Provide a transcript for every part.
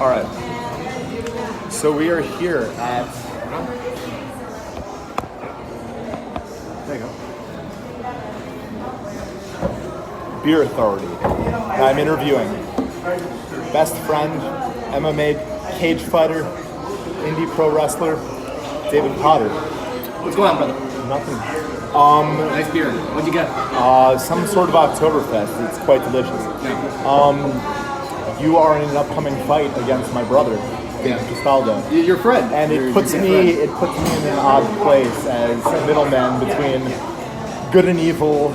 All right. So we are here at. There you go. Beer Authority. And I'm interviewing best friend, MMA cage fighter, indie pro wrestler, David Potter. What's going on, brother? Nothing. Nice beer. What'd you get? Some sort of Oktoberfest. It's quite delicious. Yeah. You are in an upcoming fight against my brother, David Castaldo. Your friend. And it puts me in an odd place as a middleman between good and evil,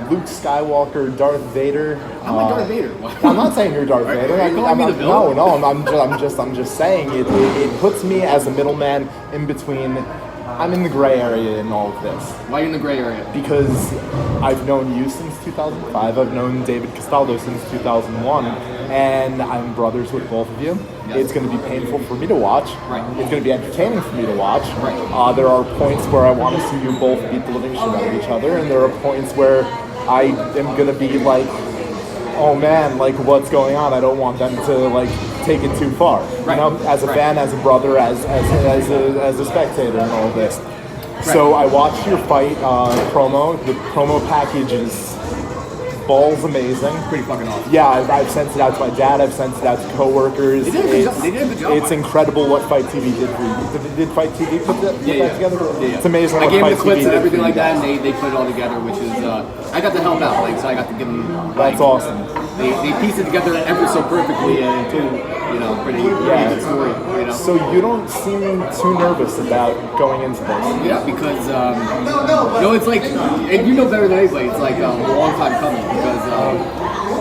Luke Skywalker, Darth Vader. I'm like Darth Vader. I'm not saying you're Darth Vader. I'm just saying it puts me as a middleman in between. I'm in the gray area in all of this. Why are you in the gray area? Because I've known you since 2005. I've known David Castaldo since 2001. And I'm brothers with both of you. Yes. It's going to be painful for me to watch. Right. It's going to be entertaining for me to watch. Right. There are points where I want to see you both beat the living shit out of each other. And there are points where I am going to be like, oh man, like what's going on? I don't want them to like take it too far. Right. You know, as a fan, as a brother, as a spectator, and all of this. Right. So I watched your fight promo. The promo package is balls amazing. Pretty fucking awesome. Yeah, I've sent it out to my dad. I've sent it out to coworkers. They did a good job. They did a good job. It's incredible what Fight TV did for you. Did Fight TV put that together? Yeah. It's amazing. I what gave them Fight the clips TV and did everything for like you that, guys. and they put it all together, which is I got to help out, like so I got to give them. That's awesome. They pieced it together ever so perfectly and told pretty good story. You know. So you don't seem too nervous about going into this. Yeah, because it's like, and you know better than anybody. It's like a long time coming because,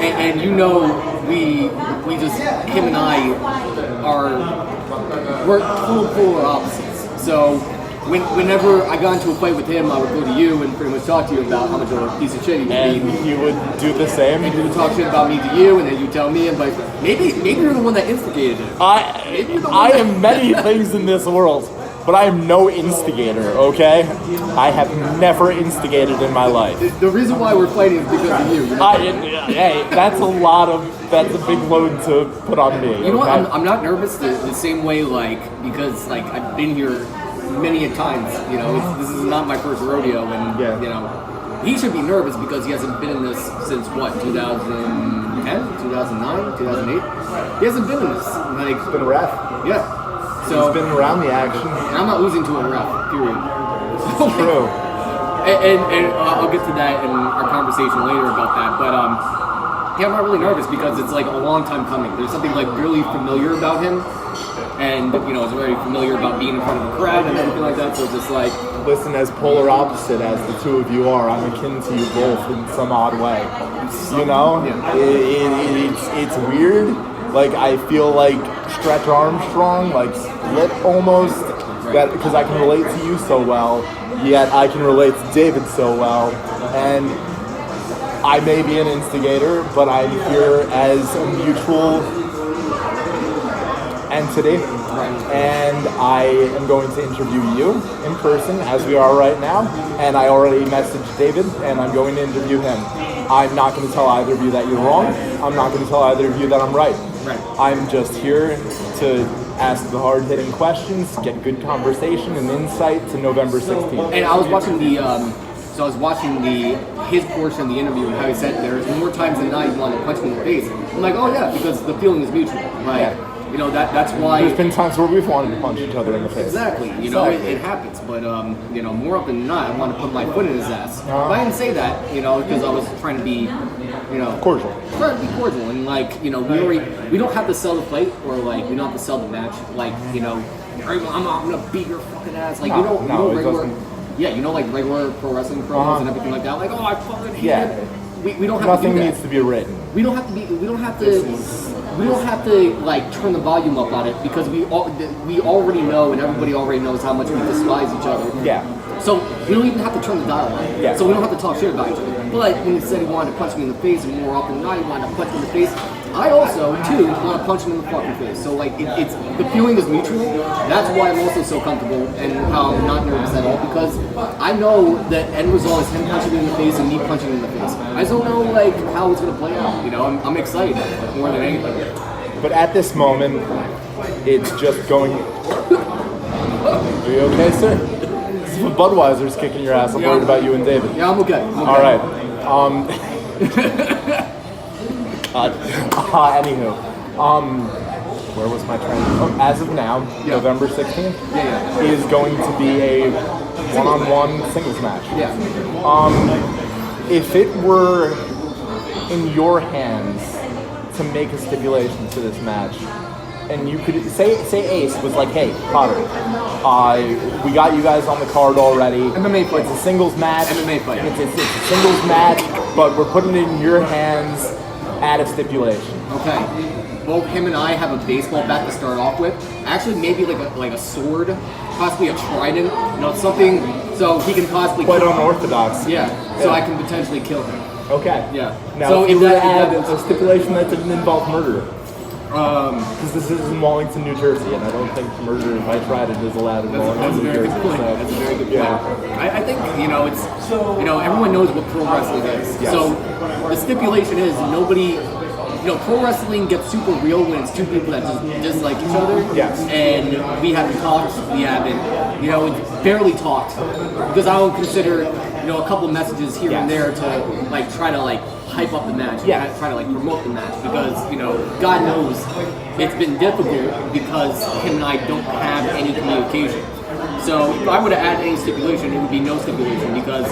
and we just him and I we're total polar opposites. So whenever I got into a fight with him, I would go to you and pretty much talk to you about how much of a piece of shit he And would be. you would do the same. And you would talk shit about me to you, and then you tell me, and like maybe you're the one that instigated it. I am many things in this world, but I am no instigator, okay? I have never instigated in my life. The reason why we're fighting is because of you. Hey, that's a big load to put on me. You know what? okay? I'm not nervous the same way, because I've been here many a times. This is not my first rodeo, and he should be nervous because he hasn't been in this since what, 2010, 2009, 2008. He hasn't been in this. He's been a ref. Yeah. So He's been around the action. and I'm not losing to a ref. Period. It's true. And I'll get to that in our conversation later about that. But I'm not really nervous because it's like a long time coming. There's something like really familiar about him, and it's very familiar about being in front of a crowd and everything like that. So it's just like, Listen, as polar opposite as the two of you are, I'm akin to you both in some odd way. You know, it's weird. Like I feel like Stretch Armstrong, like split almost. That because I can relate to you so well, yet I can relate to David so well, and I may be an instigator, but I'm here as a mutual entity. And I am going to interview you in person as we are right now, and I already messaged David and I'm going to interview him. I'm not going to tell either of you that you're wrong. I'm not going to tell either of you that I'm right. I'm just here to ask the hard-hitting questions, get good conversation and insight to November 16th. and I was watching his portion of the interview and how he said there's more times than not you want to punch me in the face. I'm like, oh yeah, because the feeling is mutual. That's why. There's been times where we've wanted to punch each other in the face. Exactly. It happens. But more often than not, I want to put my foot in his ass. But I didn't say that, because I was trying to be, Cordial. Trying to be cordial, and we don't have to sell the fight, or we don't have to sell the match. I'm gonna beat your fucking ass. it doesn't. Yeah, regular pro wrestling promos and everything like that. Like, oh, I fucking hate it. We don't have Nothing to do that. needs to be written. We don't have to turn the volume up on it because we already know and everybody already knows how much we despise each other. Yeah. So we don't even have to turn the dial on. Yeah. So we don't have to talk shit about each other. But when he said he wanted to punch me in the face, and more often than not he wanted to punch me in the face, I also too want to punch him in the fucking face. So it's the feeling is mutual. That's why I'm also so comfortable and how I'm not nervous at all, because I know the end result is him punching me in the face and me punching him in the face. I just don't know how it's gonna play out. I'm excited more than anything. But at this moment, it's just going. Are you okay, sir? This is what Budweiser's kicking your ass. I'm worried about you and David. Yeah, I'm okay. All right. Anywho, where was my train? Oh, as of now, November 16th is going to be a one-on-one singles match. Yeah. If it were in your hands to make a stipulation to this match, and you could say Ace was like, hey, Potter, we got you guys on the card already. MMA fight. It's a singles match. MMA fight. It's a singles match, but we're putting it in your hands at a stipulation. Okay. Both him and I have a baseball bat to start off with. Actually, maybe like a sword, possibly a trident. You know, something so he can possibly. Quite unorthodox. Yeah. So I can potentially kill him. Okay. Yeah. Now, So if you if were to that- add a stipulation that didn't involve murder. Because this is in Wallington, New Jersey, and I don't think murder, if I tried it, is allowed in That's a Wallington, New very Jersey. good point. So, That's a very good point. yeah. I think it's everyone knows what pro wrestling is. Yes. So the stipulation is nobody. Pro wrestling gets super real when it's two people that just dislike each other. Yes. And we haven't talked. We haven't. It's barely talked because I would consider a couple messages here and there to try to hype up the match. Yeah. Try to promote the match because God knows it's been difficult because him and I don't have any communication. So if I were to add any stipulation, it would be no stipulation because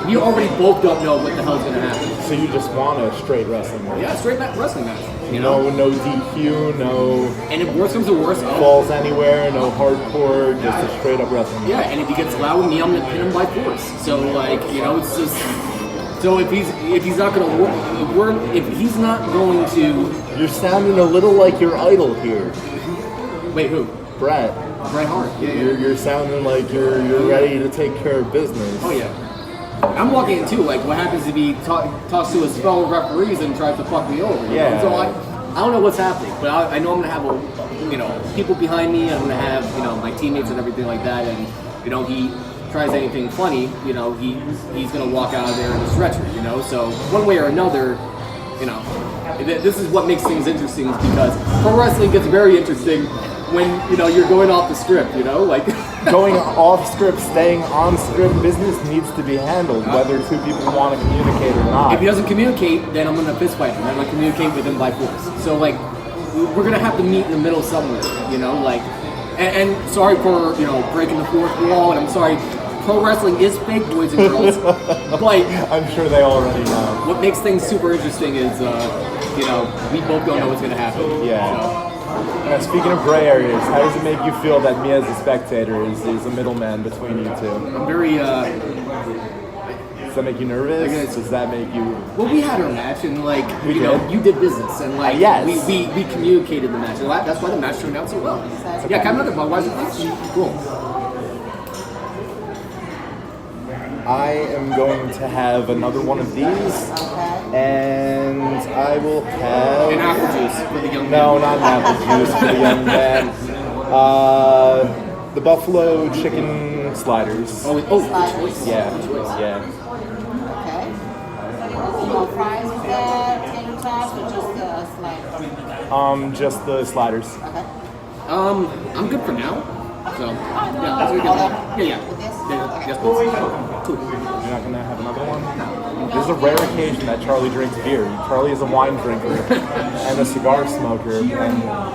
we already both don't know what the hell's going to happen. So you just want a straight wrestling match? Yeah, straight wrestling match. No DQ, no And if worse comes to worse, falls anywhere, no hardcore, just a straight up wrestling match. yeah. And if he gets loud with me, I'm gonna pin him by force. So it's just. So if he's not gonna work, if he's not going to. You're sounding a little like your idol here, Wait, who? Brett. Bret Hart. Yeah. You're sounding like you're ready to take care of business. Oh yeah. I'm walking in too. What happens if he talks to his fellow referees and tries to fuck me over? Yeah. So I don't know what's happening, but I know I'm gonna have people behind me. I'm gonna have my teammates and everything like that. And he tries anything funny, he's gonna walk out of there in a stretcher. So one way or another, this is what makes things interesting is because pro wrestling gets very interesting when you're going off the script. Going off script, staying on script, business needs to be handled, whether two people want to communicate or not. If he doesn't communicate, then I'm gonna fist fight him. I'm gonna communicate with him by force. So we're gonna have to meet in the middle somewhere. And sorry for breaking the fourth wall, and I'm sorry. Pro wrestling is fake, boys and girls. But I'm sure they already know. what makes things super interesting is we both don't know what's gonna happen. Yeah. Now, speaking of gray areas, how does it make you feel that me as a spectator is a middleman between you two? I'm very. Does that make you nervous? Does that make you? Well, we had our match, and We did? you did business, and yes. we communicated the match, and that's why the match turned out so well. Yeah, can I have another Budweiser, please? Cool. I am going to have another one of these, and I will have An apple juice for the young man. No, not an apple juice for the young man. The buffalo chicken sliders. Oh, good choice. Yeah, Good choice. yeah. Okay. You want fries with that, tater tots, or just the sliders? Just the sliders. Okay. I'm good for now. So, yeah, that's what we got. Yeah. With this? Yeah, yes, please. Cool. You're not gonna have another one? There's a rare occasion that Charlie drinks beer. Charlie is a wine drinker and a cigar smoker,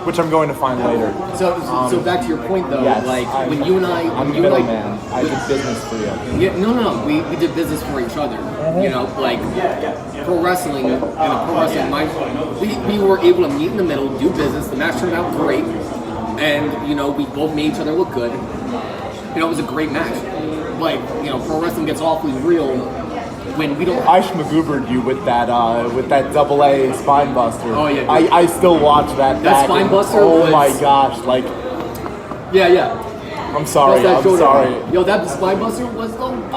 which I'm going to find later. So back to your point though, Yes, when you and I, I'm the middleman. I did business for you. Yeah, no. We did business for each other. Pro wrestling and a pro wrestling mind. We were able to meet in the middle, do business. The match turned out great, and we both made each other look good. It was a great match. Pro wrestling gets awfully real when we don't. I schmagoobered you with that double A spine buster. Oh, yeah, dude. I still watch that. That spine buster Oh was- my gosh! Yeah. I'm sorry. Plus that I'm shoulder. sorry. Yo, that spine buster was the bomb,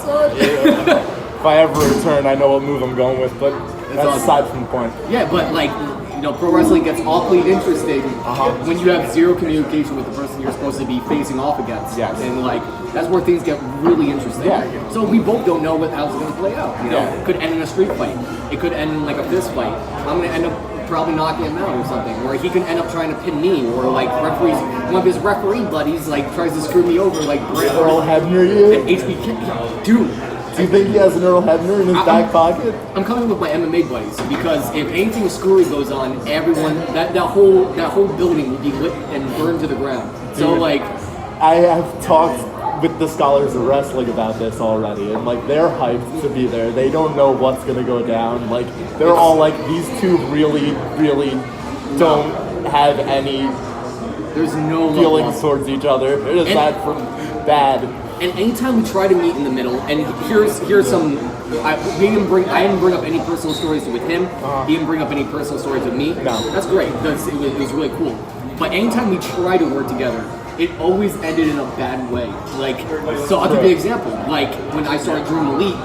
son. If I ever return, I know what move I'm going with, but that's awesome. aside from the point. Yeah, but pro wrestling gets awfully interesting when you have zero communication with the person you're supposed to be facing off against. Yes. And that's where things get really interesting. Yeah. So we both don't know how it's going to play out. Yeah. It could end in a street fight. It could end in a fist fight. I'm going to end up probably knocking him out or something, or he can end up trying to pin me, or like one of his referee buddies like tries to screw me over, like Earl Hebner, you? and HBK, dude. Do you think he has an Earl Hebner in his back pocket? I'm coming with my MMA buddies because if anything screwy goes on, everyone that whole building will be lit and burned to the ground. So like, I have talked with the scholars of wrestling about this already, and like they're hyped to be there. They don't know what's gonna go down. Like they're all like, these two really don't have any there's no feelings love. towards each other. They're just And- that from bad. And anytime we try to meet in the middle, and here's some, I didn't bring up any personal stories with him. He didn't bring up any personal stories with me. No. That's great. It was really cool. But anytime we try to work together, it always ended in a bad way. Like, so I'll give you an example. Like when I started Dream Elite,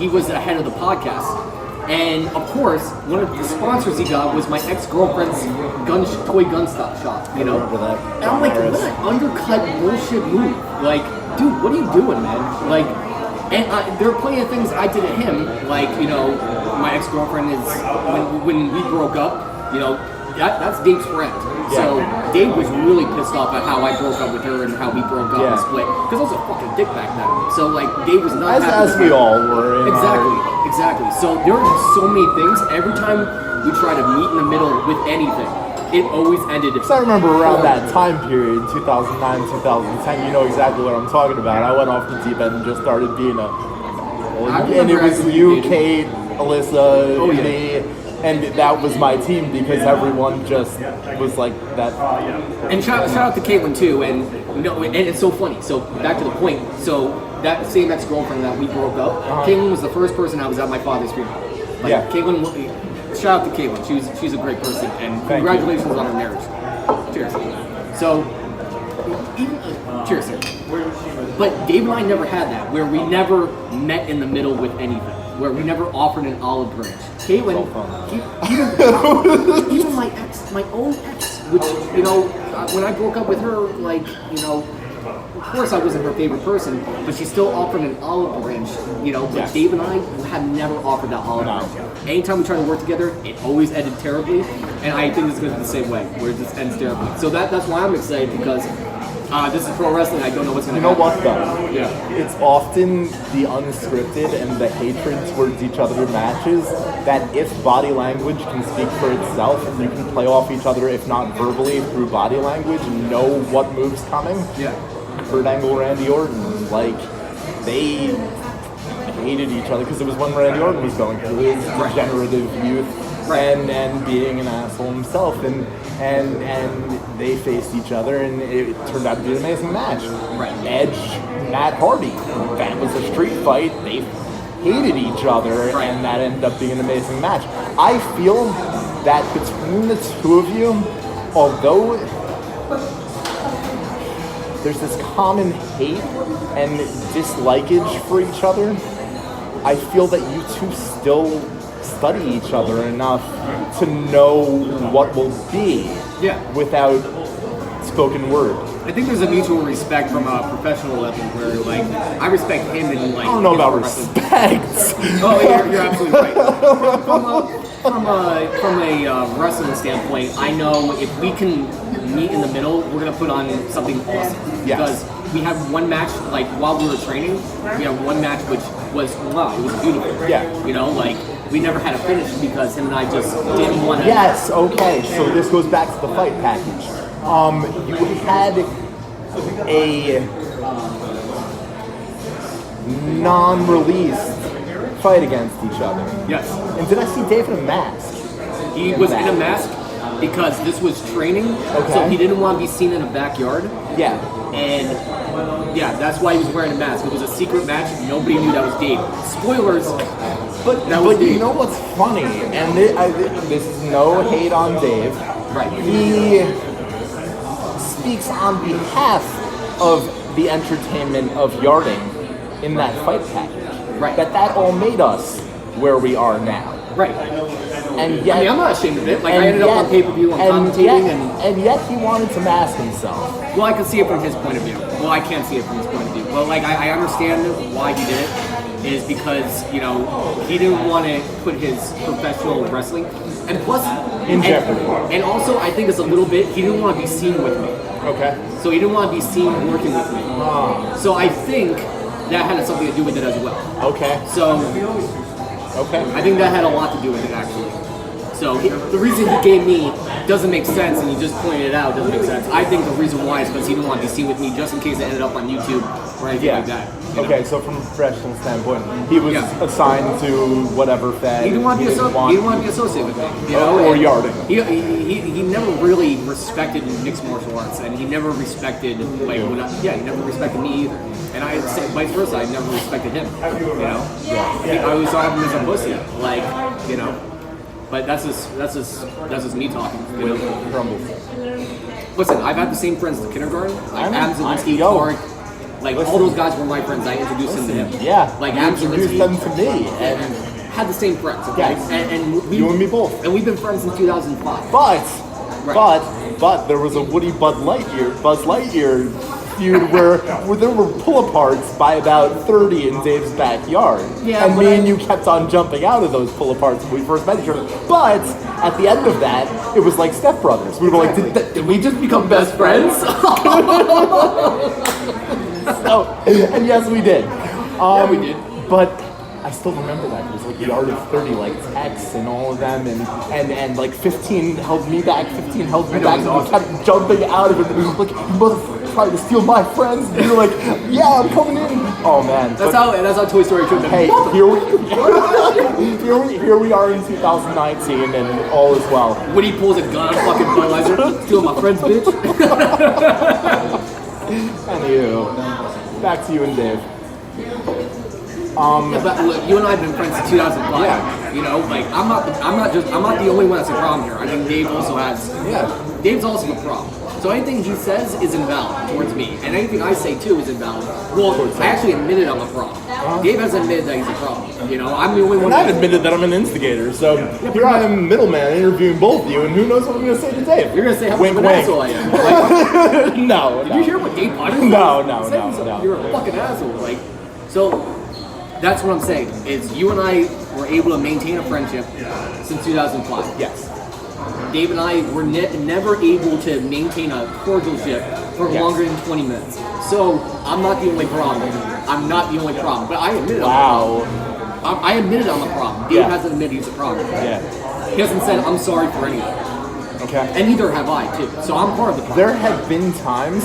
he was the head of the podcast. And of course, one of the sponsors he got was my ex-girlfriend's toy gun shop, you know? Remember that. And I'm like, what an undercut bullshit move. Like, dude, what are you doing, man? Like, and there are plenty of things I did to him. Like, you know, my ex-girlfriend is, when we broke up, you know, that's Dave's friend. So Dave was really pissed off at how I broke up with her and how we broke up and split. Because I was a fucking dick back then. So like, Dave was not happy. As we all were. Exactly. So there are so many things. Every time we try to meet in the middle with anything, it always ended. Because I remember around that time period, 2009, 2010, you know exactly what I'm talking about. I went off the deep end and just started being and it was you, Kate, Alyssa, me. And that was my team because everyone just was like that. And shout out to Caitlin too, and you know, and it's so funny. So back to the point. So that same ex-girlfriend that we broke up, Caitlin was the first person I was at my father's funeral. Like, Caitlin, shout out to Caitlin. She's a great person, and congratulations on her marriage. Cheers. So, cheers. But Dave and I never had that, where we never met in the middle with anything, where we never offered an olive branch. Caitlin, even my own ex, which, you know, when I broke up with her, like, you know, of course I wasn't her favorite person, but she still offered an olive branch, you know, but Dave and I have never offered that olive branch. Anytime we try to work together, it always ended terribly, and I think it's going to be the same way, where it just ends terribly. So that's why I'm excited, because this is pro wrestling. I don't know what's going to happen. You know what, though? Yeah. It's often the unscripted and the hatred towards each other in matches that if body language can speak for itself, and you can play off each other, if not verbally, through body language, and know what move's coming. Yeah. Kurt Angle, Randy Orton, like, they hated each other because it was when Randy Orton was going through his degenerative youth and being an asshole himself, and they faced each other, and it turned out to be an amazing match. Edge, Matt Hardy, that was a street fight. They hated each other, and that ended up being an amazing match. I feel that between the two of you, although there's this common hate and dislikeage for each other, I feel that you two still study each other enough to know what will be without spoken word. I think there's a mutual respect from a professional level where, like, I respect him and, like... I don't know about respect. Oh, you're absolutely right. From a wrestling standpoint, I know if we can meet in the middle, we're going to put on something awesome. Because we had one match, like, while we were training, we had one match which was, wow, it was beautiful. Yeah. You know, like, we never had a finish because him and I just didn't want to... Yes, okay, so this goes back to the fight package. You had a non-released fight against each other. Yes. And did I see Dave in a mask? He was in a mask because this was training, so he didn't want to be seen in a backyard. Yeah. And that's why he was wearing a mask. It was a secret match. Nobody knew that was Dave. Spoilers. But you know what's funny, and this is no hate on Dave. Right. He speaks on behalf of the entertainment of yarding in that fight package. Right. That all made us where we are now. Right. And yet, I mean, I'm not ashamed of it. Like, I ended up on pay-per-view and commentating, and yet he wanted to mask himself. Well, I can see it from his point of view. Well, I can't see it from his point of view. But, like, I understand why he did it. Is because, you know, he didn't want to put his professional wrestling. And plus, In jeopardy. And also, I think it's a little bit, he didn't want to be seen with me. Okay. So he didn't want to be seen working with me. So I think that had something to do with it as well. Okay. So Okay. I think that had a lot to do with it, actually. So the reason he gave me doesn't make sense, and you just pointed it out doesn't make sense. I think the reason why is because he didn't want to be seen with me just in case it ended up on YouTube or anything like that. you know? Okay, so from a professional standpoint, he was Yeah. assigned to whatever fed. He didn't want to be associated with me, you know. Or and yarding. He never really respected mixed martial arts, and he never respected he never respected me either. And I say vice versa, I never respected him. You know, I always saw him as a pussy, like you know. But that's just me talking. You know? Crumbles. Listen, I've had the same friends in kindergarten, like I know. Adam Zielinski, Yo. Clark. Like all those guys were my friends. I introduced them to him. Yeah. Like you Adam introduced Zielinski. them to me, and Had the same friends. Okay? Yes. And we, you and me both. And we've been friends since 2005. But Right. there was a Woody Buzz Lightyear feud where there were pull-aparts by about 30 in Dave's backyard. Yeah, and but me and you kept on jumping out of those pull-aparts when we first met each other. But at the end of that, it was like stepbrothers. We were like, did we just become best friends? So, and yes, we did. Yeah, we did. But I still remember that. It was like the art of 30, like Tex and all of them, and like 15 held me back, 15 held me back, and we kept jumping out of it. And we were like, you motherfucker trying to steal my friends. And you're like, yeah, I'm coming in. Oh man. That's how Toy Story 2 Hey, here we are in 2019, and all is well. Woody pulls a gun on fucking Budweiser, steal my friend's bitch. Anywho, back to you and Dave. Yeah, but look, you and I have been friends since 2005. Yeah. You know, like I'm not the only one that's a problem here. I think Dave also has. Yeah. Dave's also a problem. So anything he says is invalid towards me, and anything I say too is invalid. Well, I actually admitted I'm a problem. Dave has admitted that he's a problem. You know, I'm the only one. And I've admitted that I'm an instigator, so here I am, middleman, interviewing both of you, and who knows what I'm going to say to Dave? You're gonna say how much Wink, of an wink. asshole I am. Like, No. did you hear what Dave Potter No, said? You're a fucking asshole. Like, so that's what I'm saying. Is you and I were able to maintain a friendship since 2005. Yes. Dave and I were never able to maintain a cordialship for Yes. longer than 20 minutes. So I'm not the only problem. I'm not the only problem. But I admit Wow. I admitted I'm a problem. Dave Yeah. hasn't admitted he's a problem. Yeah. He hasn't said I'm sorry for anything. Okay. And neither have I too. So I'm part of the problem. There have been times,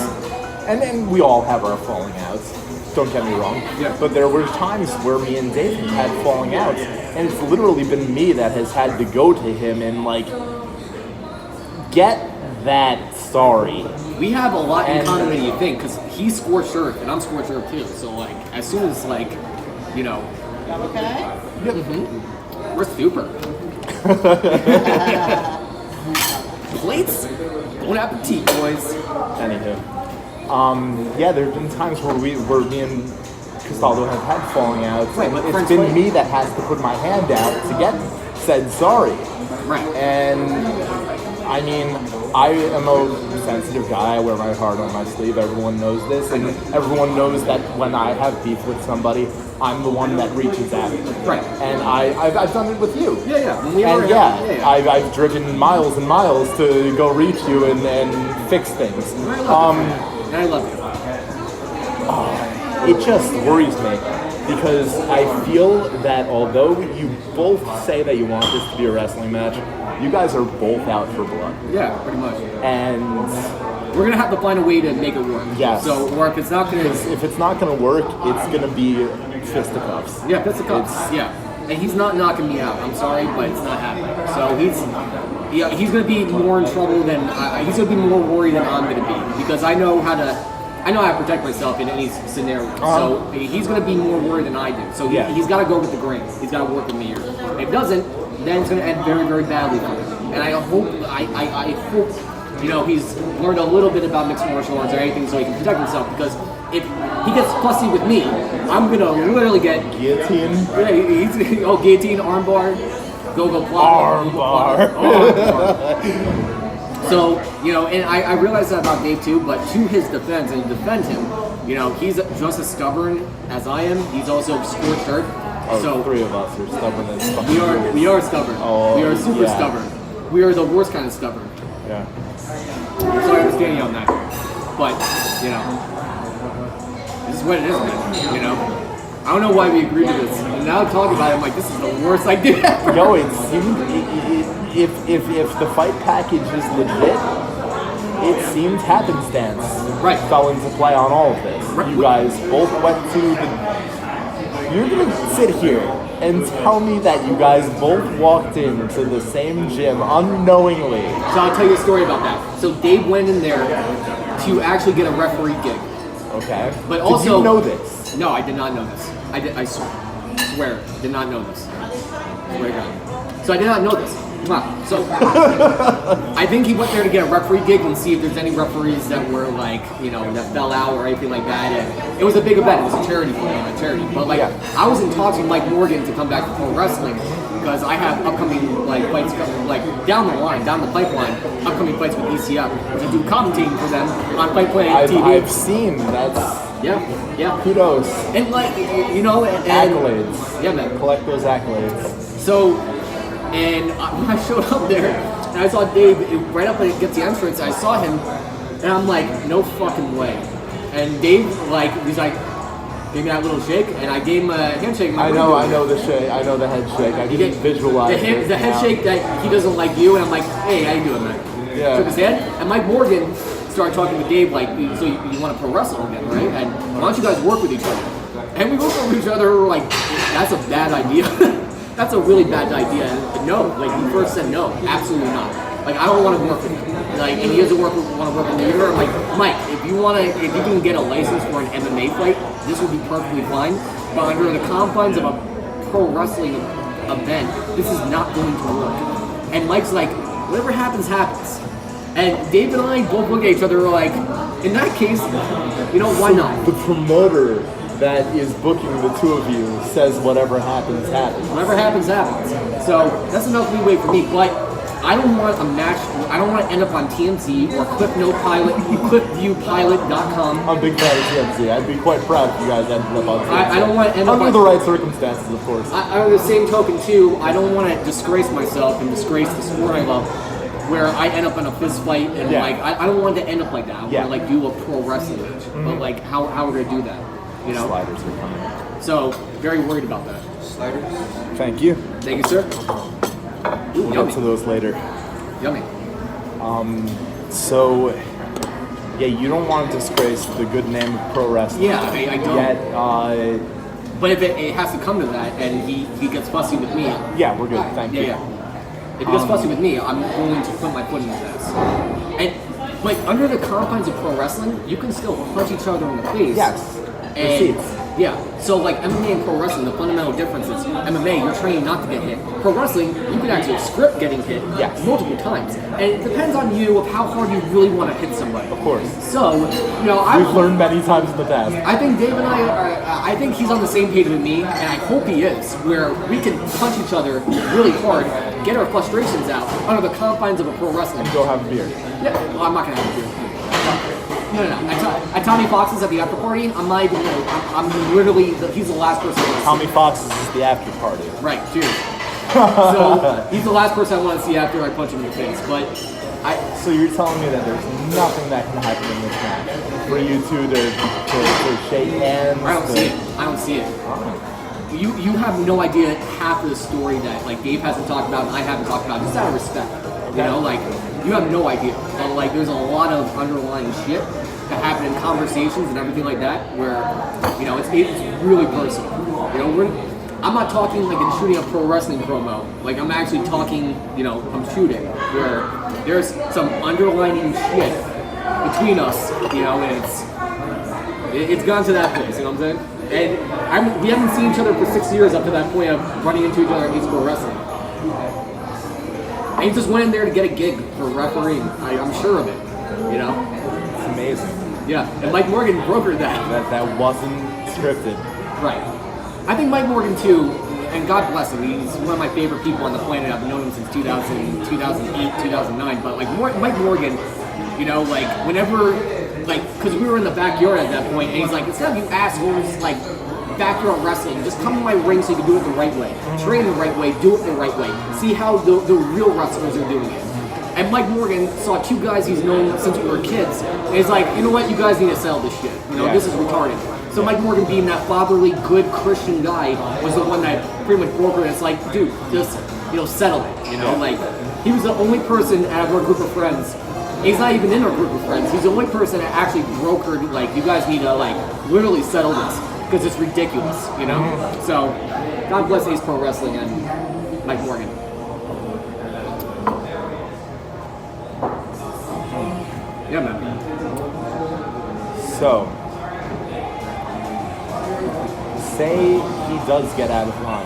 and we all have our falling outs, don't get me wrong, Yeah. but there were times where me and Dave have had falling outs, and it's literally been me that has had to go to him and like, get that sorry. We have a lot in And- common than you think, because he's scorched earth and I'm scorched earth too. So like, as soon as like, you know, Okay. we're super. Plates? Bon appetit, boys. Anywho, yeah, there's been times where me and Castaldo have had falling outs, Right, and but it's friends been fight. me that has to put my hand out to get said sorry. Right. And I mean, I am a sensitive guy. I wear my heart on my sleeve. Everyone knows this, and everyone knows that when I have beef with somebody, I'm the one that reaches out. Right. And I've done it with you. Yeah. When we And were- yeah, yeah. I've driven miles and miles to go reach you and fix things. And I love you. It just worries me because I feel that although you both say that you want this to be a wrestling match, you guys are both out for blood. Yeah, pretty much. And We're gonna have to find a way to make it work. Yes. So, or if it's not gonna, if it's not going to work, it's going to be fisticuffs. yeah, that's a cup. Yeah. And he's not knocking me out. I'm sorry, but it's not happening. So he's gonna be more in trouble than he's gonna be more worried than I'm gonna be because I know how to protect myself in any scenario. So he's going to be more worried than I do. So he's got to go with the grain. He's got to work with me here. If he doesn't, then it's going to end very, very badly for him. And I hope, you know, he's learned a little bit about mixed martial arts or anything so he can protect himself. Because if he gets fussy with me, I'm going to literally get Guillotine. Yeah, guillotine, armbar, go plot. Armbar. So, you know, and I realize that about Dave too, but to his defense, and to defend him, you know, he's just as stubborn as I am. He's also scorched earth. Oh, So three of us are stubborn as fucking we are stubborn. Oh, we are super yeah. stubborn. we are the worst kind of stubborn. Yeah. So I understand you on that. But, you know, this is what it is, man. You know? I don't know why we agreed to this. And now talking about it, I'm like, this is the worst idea ever. Yo, it seemed if the fight package is legit, it seemed happenstance Right. fell into play on all of this. Right. You guys both went to the. You're gonna sit here and tell me that you guys both walked into the same gym unknowingly. So I'll tell you a story about that. So Dave went in there to actually get a referee gig. Okay. But Did also, you know this? No, I did not know this. I swear, did not know this. Swear to God. So I did not know this. Wow. So I think he went there to get a referee gig and see if there's any referees that were like, you know, that fell out or anything like that. And it was a big event. It was a charity charity. But like, Yeah. I was in talks with Mike Morgan to come back to pro wrestling because I have upcoming like fights coming, like down the line, down the pipeline, upcoming fights with ECF, which I do commentating for them on Fight Play TV. I've seen that's Yeah, yeah. kudos, And like, you know, and accolades. yeah, man. Collect those accolades. So, and when I showed up there, and I saw Dave right up against the entrance, I saw him, and I'm like, no fucking way. And Dave, like, he's like, gave me that little shake, and I gave him a handshake. I know the shake. I know the head shake. I didn't visualize the head shake that he doesn't like you, and I'm like, hey, how you doing, man? Yeah. Shook his head, and Mike Morgan started talking to Dave like, so you want to pro wrestle again, right? And why don't you guys work with each other? And we worked with each other, we're like, that's a bad idea. That's a really bad idea. And no, like he first said no, absolutely not. Like I don't want to work with him. Like, and he doesn't want to work with me either. I'm like, Mike, if you can get a license for an MMA fight, this would be perfectly fine. But under the confines of a pro wrestling event, this is not going to work. And Mike's like, whatever happens, happens. And Dave and I both look at each other like, in that case, you know, why not? The promoter that is booking the two of you says whatever happens, happens. Whatever happens, happens. So that's enough leeway for me. But I don't want a match. I don't want to end up on TMZ or CliffViewPilot.com. I'm a big fan of TMZ. I'd be quite proud if you guys ended up on TMZ. I don't want to end up under on, the right circumstances, of course. On the same token, too, I don't want to disgrace myself and disgrace the sport I love, where I end up in a fist fight and Yeah. like I don't want it to end up like that. I want Yeah. to like do a pro wrestling match, but like how we're gonna do that, you know? Sliders are coming. So very worried about that. Thank you. Thank you, sir. Ooh, We'll yummy, get to those later. yummy. So, yeah, you don't want to disgrace the good name of pro wrestling. Yeah, I don't. Yet, But if it has to come to that, and he gets fussy with me, yeah, we're good. Thank you. yeah. If he gets fussy with me, I'm going to put my foot in his ass. And like under the confines of pro wrestling, you can still punch each other in the face. Yes. And Receipts. yeah, so like MMA and pro wrestling, the fundamental difference is MMA, you're trained not to get hit. Pro wrestling, you can actually script getting hit Yes. multiple times, and it depends on you of how hard you really want to hit somebody. Of course. So, you know, We've learned many times in the past. I think Dave and I are, I think he's on the same page with me, and I hope he is, where we can punch each other really hard, get our frustrations out under the confines of a pro wrestling. Go have a beer. Yeah, well, I'm not gonna have a beer. No. At Tommy Fox's at the after party, I'm not even. I'm literally. He's the last person. I want to see. Tommy Fox's is the after party. Right. Cheers. So he's the last person I want to see after I punch him in the face. But So you're telling me that there's nothing that can happen in this match for you two to shake hands? I don't see it. I don't see it. You have no idea half of the story that like Dave hasn't talked about and I haven't talked about, just out of respect. You know, like you have no idea. But like there's a lot of underlying shit that happen in conversations and everything like that where, you know, it's really personal. You know, I'm not talking like in shooting a pro wrestling promo. Like I'm actually talking, you know, I'm shooting where there's some underlying shit between us, you know, and it's gone to that place, you know what I'm saying? And we haven't seen each other for 6 years up to that point of running into each other at East Pro Wrestling. And he just went in there to get a gig for refereeing. I'm sure of it, you know? It's amazing. Yeah, and Mike Morgan brokered that. That wasn't scripted. Right. I think Mike Morgan too, and God bless him, he's one of my favorite people on the planet. I've known him since 2008, 2009. But like Mike Morgan, you know, like whenever, like, because we were in the backyard at that point, and he's like, instead of you assholes like backyard wrestling. Just come to my ring so you can do it the right way. Train the right way, do it the right way. See how the real wrestlers are doing it. And Mike Morgan saw two guys he's known since we were kids. And he's like, you know what, you guys need to sell this shit. You know, this is retarded. So Mike Morgan, being that fatherly, good Christian guy, was the one that pretty much brokered it. It's like, dude, just, settle it. You know, like, he was the only person out of our group of friends. He's not even in our group of friends. He's the only person that actually brokered, like, you guys need to, like, literally settle this. Because it's ridiculous, you know? So, God bless Ace Pro Wrestling and Mike Morgan. Yeah, man. So, say he does get out of line,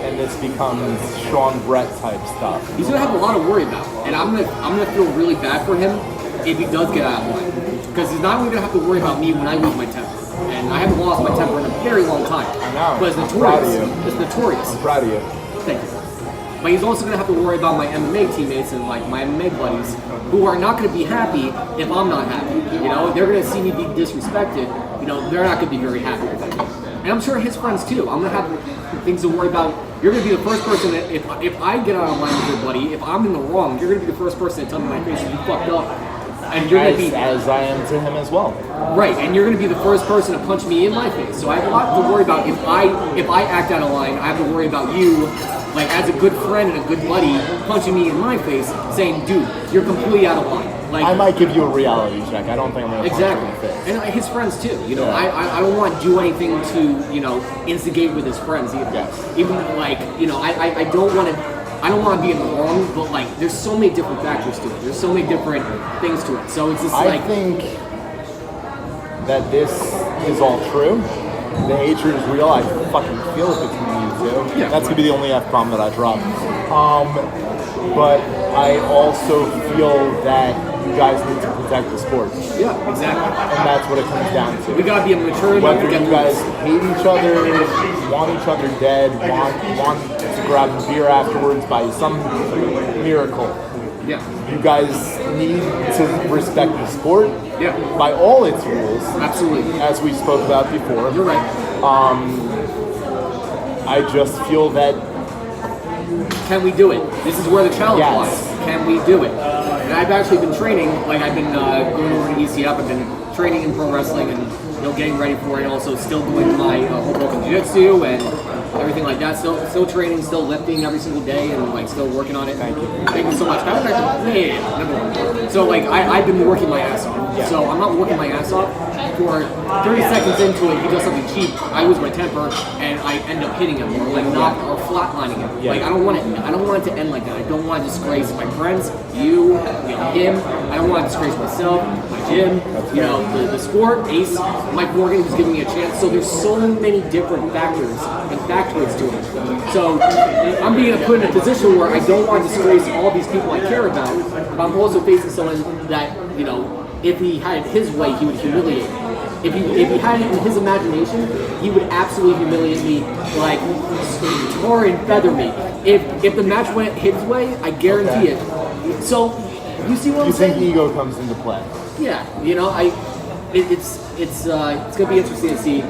and this becomes Sean Brett type stuff. He's gonna have a lot to worry about, and I'm gonna feel really bad for him if he does get out of line, because he's not only gonna have to worry about me when I lose my temper, and I haven't lost my temper in a very long time. I know. But it's I'm proud of notorious. you. It's notorious. I'm proud of you. Thank you. But he's also going to have to worry about my MMA teammates and like my MMA buddies who are not going to be happy if I'm not happy. You know, they're going to see me be disrespected. You know, they're not going to be very happy with it. And I'm sure his friends too. I'm going to have things to worry about. You're going to be the first person that if I get out of line with your buddy, if I'm in the wrong, you're going to be the first person to tell me my face you fucked up. And you're going to be as I am to him as well. Right, and you're going to be the first person to punch me in my face. So I have a lot to worry about. If I act out of line, I have to worry about you, like as a good friend and a good buddy, punching me in my face, saying, "Dude, you're completely out of line." Like I might give you a reality check. I don't think I'm going to punch you in the exactly, face. and his friends too. You know, I don't want to do anything to instigate with his friends either. Yes. Even like I don't want to. I don't want to be in the wrong, but like, there's so many different factors to it. There's so many different things to it. So it's just I think that this is all true. The hatred is real. I fucking feel it between you two. Yeah. That's gonna be the only F-bomb that I drop. But I also feel that you guys need to protect the sport. yeah, exactly. And that's what it comes down to. We gotta be mature enough Whether to get you guys hate each other, want each other dead, want to grab a beer afterwards by some miracle, Yeah, you guys need to respect the sport yeah, by all its rules, absolutely. as we spoke about before. You're right. I just feel that Can we do it? This is where the challenge Yes. lies. Can we do it? And I've actually been training, like I've been going over to ECF, I've been training in pro wrestling and getting ready for it, and also still doing my Hoboken Jiu-Jitsu and everything like that. Still training, still lifting every single day, and like still working on it. Thank you. Thank you so much. Number one. So like I've been working my ass off. Yeah. So I'm not working my ass off. For 30 seconds into it, he does something cheap. I lose my temper, and I end up hitting him or like not or flatlining him. Yeah. Like I don't want it to end like that. I don't want to disgrace my friends, him. I don't want to disgrace myself, my gym, the sport, Ace, Mike Morgan, who's giving me a chance. So there's so many different factors and factoids to it. So I'm being put in a position where I don't want to disgrace all these people I care about, but I'm also facing someone that, if he had it his way, he would humiliate me. If he had it in his imagination, he would absolutely humiliate me, like tar and feather me. If the match went his way, I guarantee it. So, you see what I'm you saying? think ego comes into play. Yeah, it's gonna be interesting to see.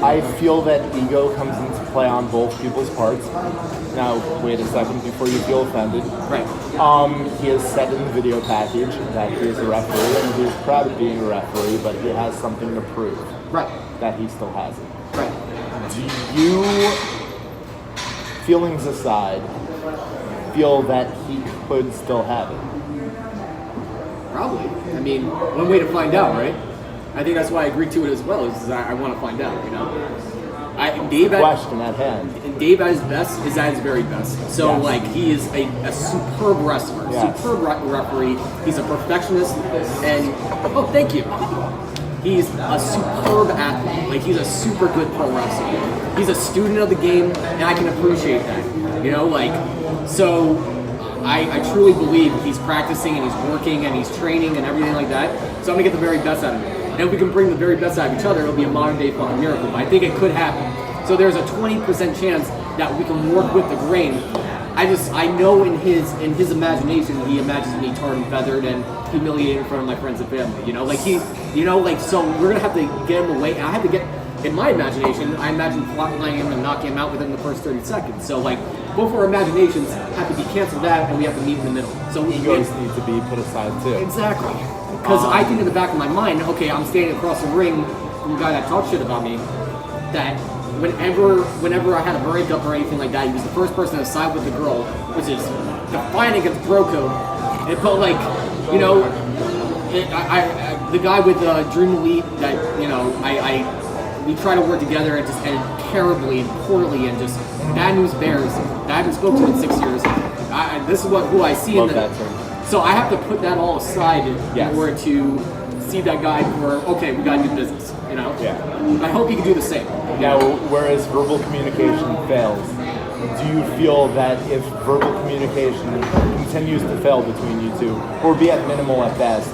I feel that ego comes into play on both people's parts. Now, wait a second before you feel offended. Right. He has said in the video package that he is a referee, and he is proud of being a referee, but he has something to prove. Right. That he still has it. Right. Do you, feelings aside, feel that he could still have it? Probably. I mean, one way to find out, right? I think that's why I agreed to it as well. Is I want to find out. Dave Question at hand. Dave at his best is at his very best. So Yes. like he is a superb wrestler, Yes. superb referee. He's a perfectionist, and thank you. He's a superb athlete. Like he's a super good pro wrestler. He's a student of the game, and I can appreciate that. So I truly believe he's practicing and he's working and he's training and everything like that. So I'm gonna get the very best out of him. And if we can bring the very best out of each other, it'll be a modern day fucking miracle. But I think it could happen. So there's a 20% chance that we can work with the grain. I know in his imagination he imagines me tarred and feathered and humiliated in front of my friends and family. So we're gonna have to get him away. I have to get. in my imagination, I imagine flatlining him and knocking him out within the first 30 seconds. So like, both our imaginations have to be canceled out, and we have to meet in the middle. So Egos need to be put aside too. exactly, because I think in the back of my mind, okay, I'm standing across the ring from a guy that talked shit about me. That whenever I had a breakup or anything like that, he was the first person to side with the girl, which is defiant against bro code. It felt like, you know, the guy with Dream Elite that, you know, we try to work together and just ended terribly and poorly and just bad news bears. I haven't spoken to him in 6 years. This is who I see Love in that the. term. So I have to put that all aside Yes. in order to see that guy for, okay, we gotta do business, you know? Yeah. I hope you can do the same. Now, whereas verbal communication fails, do you feel that if verbal communication continues to fail between you two, or be at minimal at best,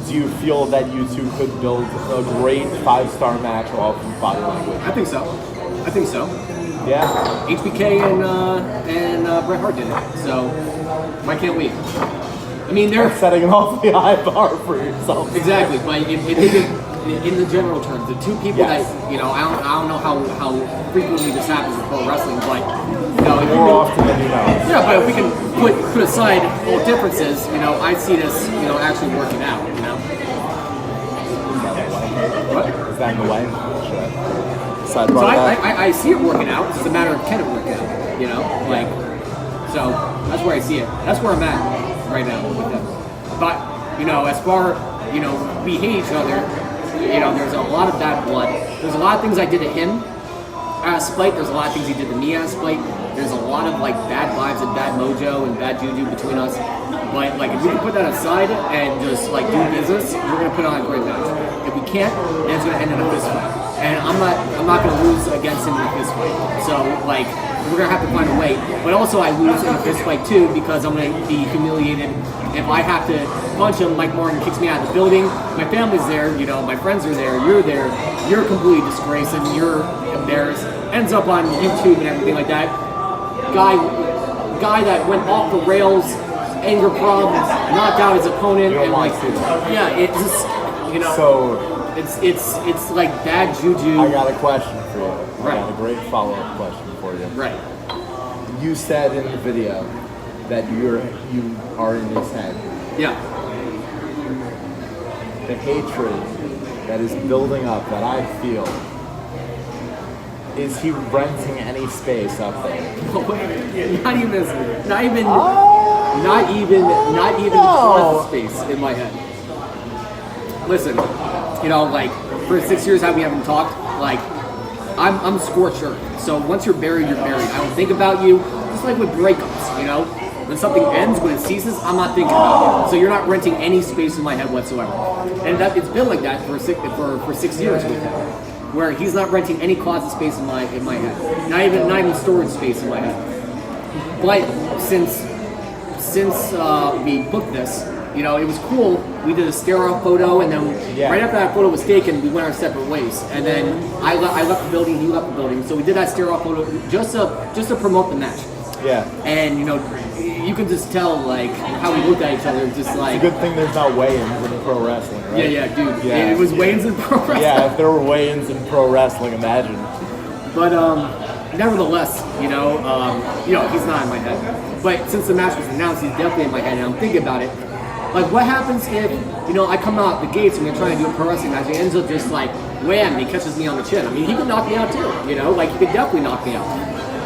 do you feel that you two could build a great 5-star match off of body language? I think so. Yeah? HBK and Bret Hart did it, so why can't we? I mean, they're Setting an awfully high bar for yourself. exactly, but in the general terms, the two people Yes. that, you know, I don't know how frequently this happens in pro wrestling, but you know, if you More can- often than you know. yeah, but if we can put aside all differences, you know, I see this, you know, actually working out, you know. What? Is that in the way? Should I So sidebar that? I see it working out. It's just a matter of can it work out, you know? Like, so that's where I see it. That's where I'm at right now with them. But, you know, as far, you know, we hate each other, you know, there's a lot of bad blood. There's a lot of things I did to him out of spite. There's a lot of things he did to me out of spite. There's a lot of, like, bad vibes and bad mojo and bad juju between us. But, like, if we can put that aside and just, like, do business, we're going to put on a great match. If we can't, then it's going to end in a fist fight. And I'm not going to lose against him in a fist fight. So, like, we're going to have to find a way. But also I lose in a fist fight, too, because I'm going to be humiliated if I have to punch him. Mike Martin kicks me out of the building. My family's there, you know, my friends are there, you're completely disgraced and you're embarrassed. Ends up on YouTube and everything like that. Guy that went off the rails, anger problems, knocked out his opponent, You don't and want like, to. yeah, it just, you know, So, it's like bad juju. I got a question for you. Right. I got a great follow-up question for you. Right. You said in the video that you are in his head. Yeah. The hatred that is building up that I feel, is he renting any space up there? Not even No. closet space in my head. Listen, you know, like for 6 years we haven't talked. Like I'm scorched earth. So once you're buried, you're buried. I don't think about you. Just like with breakups, you know, when something ends, when it ceases, I'm not thinking about you. So you're not renting any space in my head whatsoever. And it's been like that for 6 years with him, where he's not renting any closet space in my head. Not even storage space in my head. But since we booked this, you know, it was cool. We did a stare-off photo, and then right after that photo was taken, we went our separate ways. And then I left the building, he left the building. So we did that stare-off photo just to promote the match. Yeah. And you know, you can just tell like how we looked at each other, just like. Good thing there's not weigh-ins in pro wrestling, right? Yeah, dude. Yeah. It was weigh-ins in pro wrestling. Yeah, if there were weigh-ins in pro wrestling, imagine. But nevertheless, you know, he's not in my head. But since the match was announced, he's definitely in my head, and I'm thinking about it. Like, what happens if, you know, I come out the gates and we're trying to do a pro wrestling match, and he ends up just like, wham, he catches me on the chin. I mean, he could knock me out too, you know? Like, he could definitely knock me out.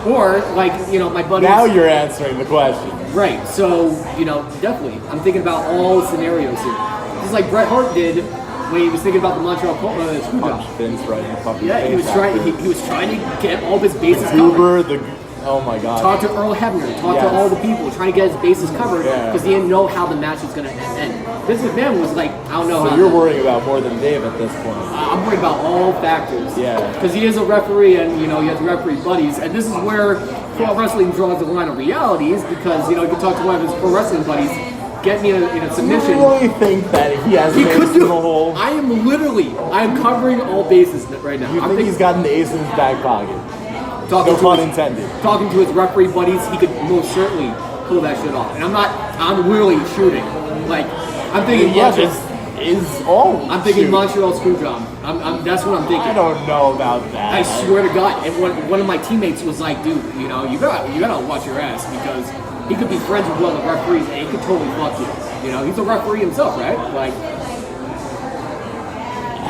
Or, like, you know, my buddy. Now you're answering the question. Right, so, you know, definitely. I'm thinking about all scenarios here. Just like Bret Hart did when he was thinking about the Montreal Screwjob. Punch Vince right in the fucking Yeah, he face was trying. after. He was trying to get all of his bases covered. Goober, oh my god. Talk to Earl Hebner. Talk to Yes. all the people, trying to get his bases covered Yeah. because he didn't know how the match was going to end. Vince McMahon was like, I don't know So how. you're worrying about more than Dave at this point. I'm worried about all factors. Yeah. Because he is a referee, and you know he has referee buddies, and this is where pro wrestling draws the line of realities. Because you know you can talk to one of his pro wrestling buddies, get me in a You submission. really think that he has He an could ace in do. the hole? I am covering all bases right now. You I'm think he's thinking, got an ace in his back pocket? talking No to pun his- intended. talking to his referee buddies, he could most certainly pull that shit off. And I'm really shooting. Like, I'm thinking, Yeah, watch it. is all. I'm thinking shoot. Montreal Screwjob. That's what I'm thinking. I don't know about that. I swear to God. And one of my teammates was like, dude, you gotta watch your ass because he could be friends with one of the referees and he could totally fuck you. He's a referee himself, right? Like,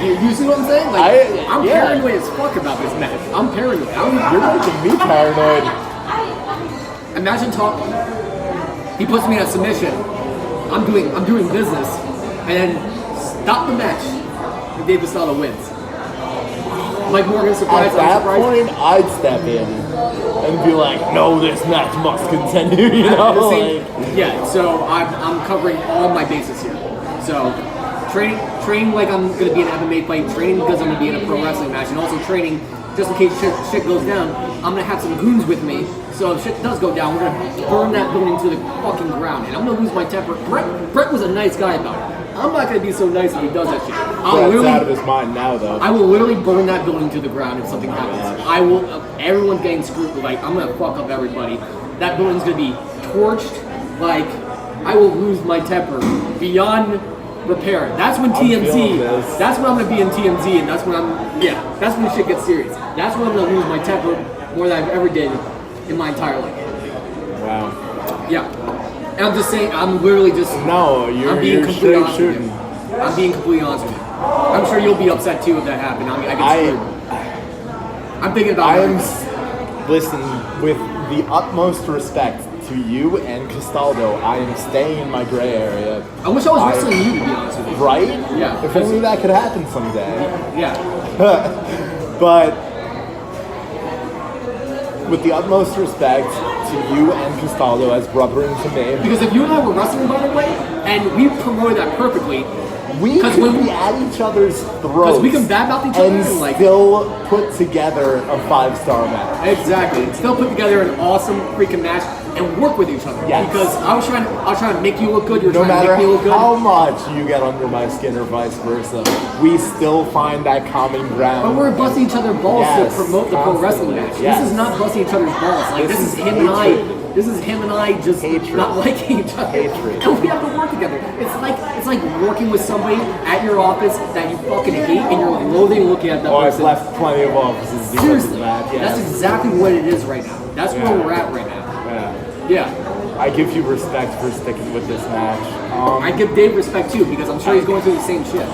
you see what I'm saying? Like, I'm paranoid as fuck about this match. I'm paranoid. You're making me paranoid. Imagine talking. He puts me in a submission. I'm doing business, and then stop the match. And Dave Castaldo wins. Like Morgan surprised. At that point, I'd step in and be like, "No, this match must continue." Yeah. So I'm covering all my bases here. So training like I'm gonna be in an MMA fight. Training because I'm gonna be in a pro wrestling match, and also training just in case shit goes down. I'm gonna have some goons with me. So if shit does go down, we're gonna burn that building to the fucking ground, and I'm gonna lose my temper. Brett was a nice guy about it. I'm not gonna be so nice if he does that shit. Brett's out of his mind now, though. I will literally burn that building to the ground if something happens. I will. Everyone's getting screwed. Like I'm gonna fuck up everybody. That building's gonna be torched. Like I will lose my temper beyond repair. That's when TMZ. That's when I'm gonna be in TMZ, and that's when that's when shit gets serious. That's when I'm gonna lose my temper more than I've ever did in my entire life. Wow. Yeah. And I'm just saying, I'm literally just. No, you're straight shooting. I'm being completely honest with you. I'm sure you'll be upset too if that happened. I get screwed. I'm thinking about listen, with the utmost respect to you and Castaldo, I am staying in my gray area. I wish I was wrestling you, to be honest with you. Right? Yeah. If only that could happen someday. Yeah. But with the utmost respect to you and Castaldo as brethren to me. Because if you and I were wrestling, by the way, and we promoted that perfectly, we could be at each other's throats. Because we can badmouth each other and still put together a 5-star match. Exactly. Still put together an awesome freaking match and work with each other. Yes. Because I was trying to make you look good. You're no trying to make me look good. No matter how much you get under my skin or vice versa, we still find that common ground. But we're busting each other's balls to promote the pro wrestling match. Yes. This is not busting each other's balls. Like this is him and I. This is him and I just not liking each other. And we have to work together. It's like working with somebody at your office that you fucking hate and you're loathing looking at that person. I've left plenty of offices. Seriously, that. Yes. That's exactly what it is right now. That's where we're at right now. Yeah. I give you respect for sticking with this match. I give Dave respect too because I'm sure he's going through the same shit.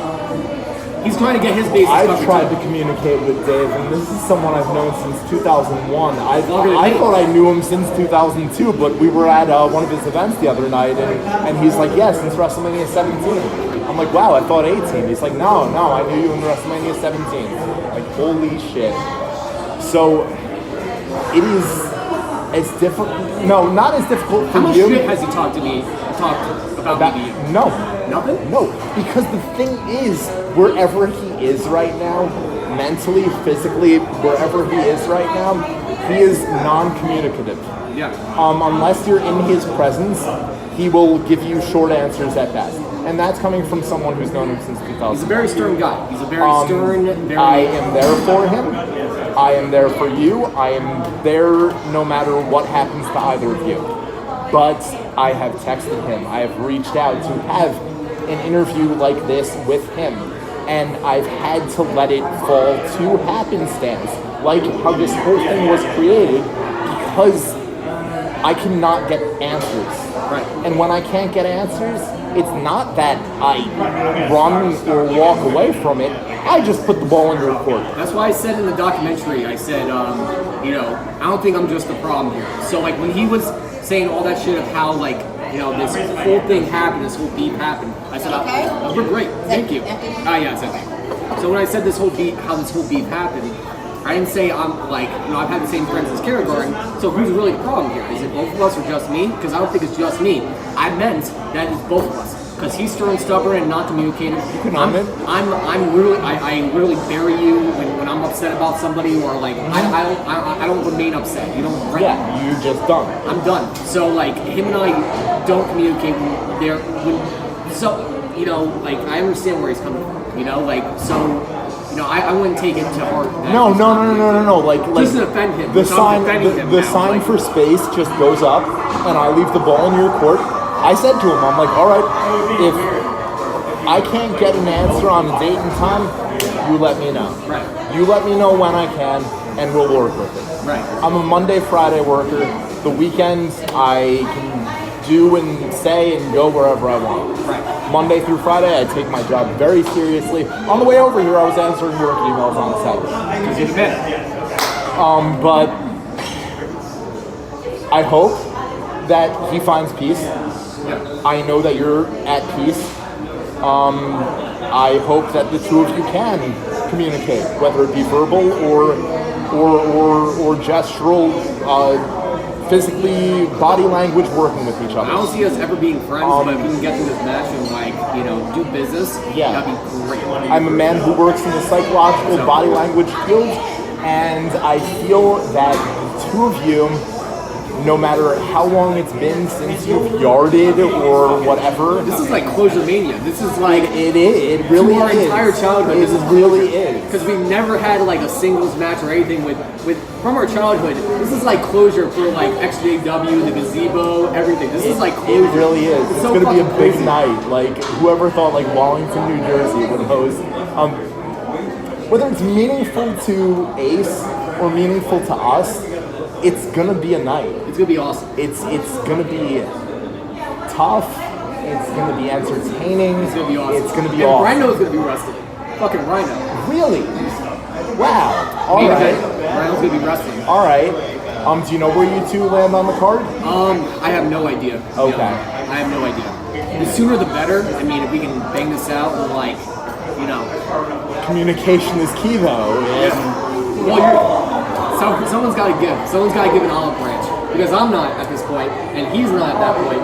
He's trying to get his bases covered. I've tried to communicate with Dave, and this is someone I've known since 2001. I thought I knew him since 2002, but we were at one of his events the other night, and he's like, yeah, since WrestleMania 17. I'm like, wow, I thought 18. He's like, no, I knew you in WrestleMania 17. Like, holy shit. So, it is as difficult. No, not as difficult for you. How much shit has he talked about me? No. Nothing? No, because the thing is, wherever he is right now, mentally, physically, wherever he is right now, he is non-communicative. Yeah. Unless you're in his presence, he will give you short answers at best. And that's coming from someone who's known him since 2000. He's a very stern guy. He's a very stern, I am there for him. I am there for you. I am there no matter what happens to either of you. But I have texted him. I have reached out to have an interview like this with him. And I've had to let it fall to happenstance, like how this whole thing was created, because I cannot get answers. Right. And when I can't get answers, it's not that I run or walk away from it. I just put the ball in your court. That's why I said in the documentary, I said, I don't think I'm just the problem here. So like when he was saying all that shit of how like, this whole thing happened, this whole beef happened, I said, we're great, thank you. Yeah, I said that. So when I said how this whole beef happened, I didn't say I've had the same friends as Karagorn, so who's really the problem here? Is it both of us or just me? Because I don't think it's just me. I meant that it's both of us. Because he's stern, stubborn, and not communicative. I really bury you when I'm upset about somebody, or like I don't remain upset. You don't. Yeah, you just done. I'm done. So like him and I don't communicate I understand where he's coming from. I wouldn't take it to heart. No. Like just to defend him. The sign for space just goes up, and I leave the ball in your court. I said to him, I'm like, all right, I can't get an answer on a date and time, you let me know. Right. You let me know when I can, and we'll work with it. Right. I'm a Monday, Friday worker. The weekends, I can do and say and go wherever I want. Right. Monday through Friday, I take my job very seriously. On the way over here, I was answering work emails on the side. Because you're the man. But I hope that he finds peace. Yeah. I know that you're at peace. I hope that the two of you can communicate, whether it be verbal or gestural, physically, body language, working with each I other. don't see us ever being friends, but if we can get through this match and do business, Yeah. that'd be great. I'm a man who works in the psychological body language field, and I feel that the two of you, no matter how long it's been since you've yarded or whatever, This is like closure mania. This is like it really our is. entire childhood. It This is really is. because we've never had like a singles match or anything with from our childhood. This is like closure for like XJW, the gazebo, everything. This is like closure. It really is. It's so going to be a fucking big crazy. night. Like, whoever thought like Wallington, New Jersey would host. Whether it's meaningful to Ace or meaningful to us, it's going to be a night. It's gonna be awesome. It's going to be tough. It's going to be entertaining. It's gonna be awesome. It's going to be and awesome. Rhino's gonna be wrestling. Fucking Rhino. Really? Wow. All Main right. event, Rhino's gonna be wrestling. All right. Do you know where you two land on the card? I have no idea. Okay. I have no idea. The sooner the better. I mean, if we can bang this out in like, Communication is key, though. And well, someone's got to give. Someone's got to give an olive branch because I'm not at this point, and he's not at that point.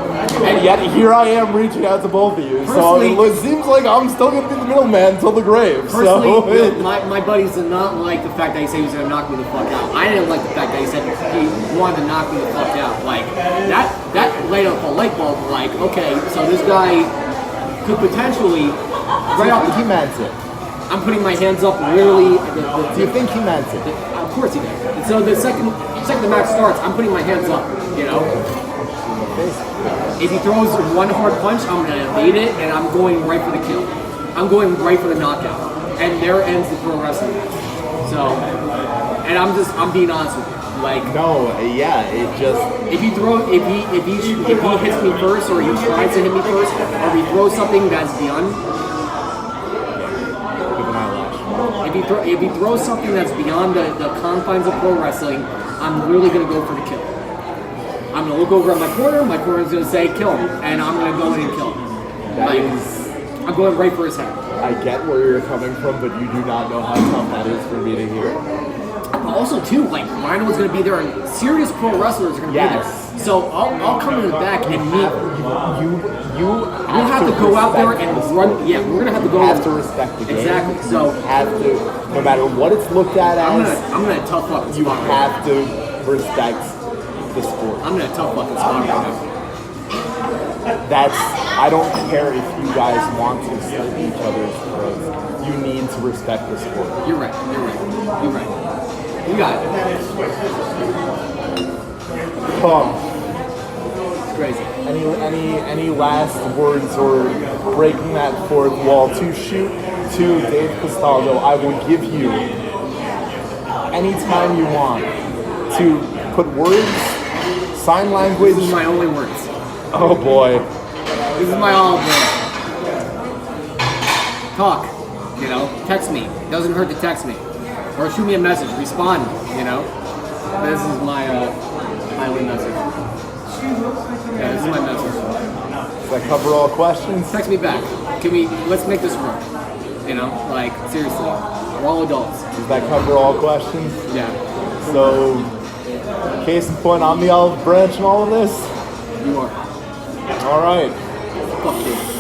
And yet here I am reaching out to both of you. So Personally- it seems like I'm still going to be the middleman until the grave. Personally, So my buddies did not like the fact that he said he was going to knock me the fuck out. I didn't like the fact that he said he wanted to knock me the fuck out. Like, that light up a light bulb, like, okay, so this guy could potentially, right off he meant it. I'm putting my hands up literally. Do you think he meant it? Of course he did. And so the second the match starts, I'm putting my hands up, If he throws one hard punch, I'm going to evade it, and I'm going right for the kill. I'm going right for the knockout. And there ends the pro wrestling match. So, and I'm being honest with you. Like, No, yeah, it just if he hits me first, or he tries to hit me first, or he throws something that's beyond, with an eyelash. if he throws something that's beyond the confines of pro wrestling, I'm really gonna go for the kill. I'm gonna look over at my corner's gonna say kill him, and I'm gonna go in and kill him. I'm going right for his head. I get where you're coming from, but you do not know how tough that is for me to hear. But also too, like Rhino's gonna be there, and serious pro wrestlers are gonna Yes. be there. So I'll come in the back and meet. You We'll have to go out there and run. Yeah, we're gonna have to go. have to respect the game. Exactly. So You have to, no matter what it's looked at I'm as, gonna tough fucking you spot right have to respect the sport. now. I'm gonna tough fucking spot right now. I don't care if you guys want to slit each other's throats. You need to respect the sport. You're right. You got it. It's crazy. Any last words or breaking that fourth wall to shoot to Dave Castaldo? I will give you any time you want to put words, sign language. This is my only words. Oh boy. This is my olive branch. Talk. Text me. Doesn't hurt to text me. Or shoot me a message. Respond. This is my only message. Yeah, this is my message. Does that cover all questions? Text me back. Let's make this work. Seriously. We're all adults. Does that cover all questions? Yeah. So, case in point, I'm the olive branch in all of this. You are. All right. Fuck you.